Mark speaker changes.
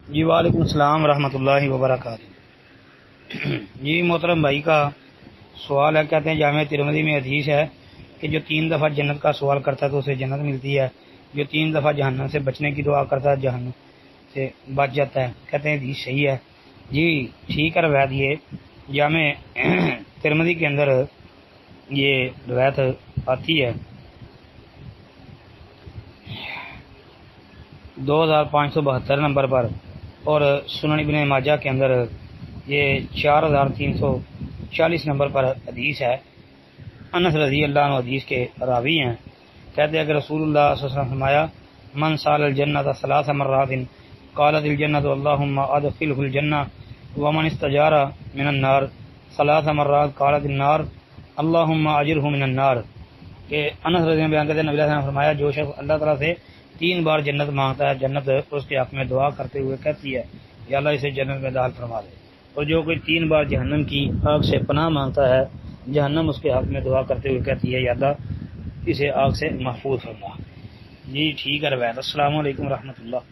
Speaker 1: جی وعلیکم السلام ورحمۃ اللہ وبرکاتہ۔ جی محترم بھائی کا سوال ہے، کہتے ہیں جامع ترمذی میں حدیث ہے کہ جو 3 دفعہ جنت کا سوال کرتا ہے تو اسے جنت ملتی ہے، جو 3 دفعہ جہنم سے بچنے کی دعا کرتا ہے جہنم سے بچ جاتا ہے۔ کہتے ہیں حدیث صحیح ہے؟ جی ٹھیک ہے، روایت یہ جامع ترمذی کے اندر یہ روایت آتی ہے 2572 نمبر پر، اور سنن ابن ماجہ کے اندر یہ 4340 نمبر پر حدیث ہے۔ انس رضی اللہ عنہ حدیث کے راوی ہیں، کہتے ہیں کہ رسول اللہ صلی اللہ علیہ وسلم فرمایا من سال الجنۃ 3 مرات قالت الجنۃ اللهم ادخله الجنہ ومن استجار من النار 3 مرات قالت النار اللهم اجره من النار۔ کہ انس رضی اللہ عنہ بیان کرتے ہیں نبی علیہ السلام نے فرمایا جو شخص اللہ تعالیٰ سے 3 بار جنت مانگتا ہے، جنت اس کے حق میں دعا کرتے ہوئے کہتی ہے یا اللہ اسے جنت میں داخل فرما دے، اور جو کوئی 3 بار جہنم کی آگ سے پناہ مانگتا ہے، جہنم اس کے حق میں دعا کرتے ہوئے کہتی ہے یا اللہ اسے آگ سے محفوظ فرما۔ جی ٹھیک ہے روایت۔ السلام علیکم ورحمۃ اللہ۔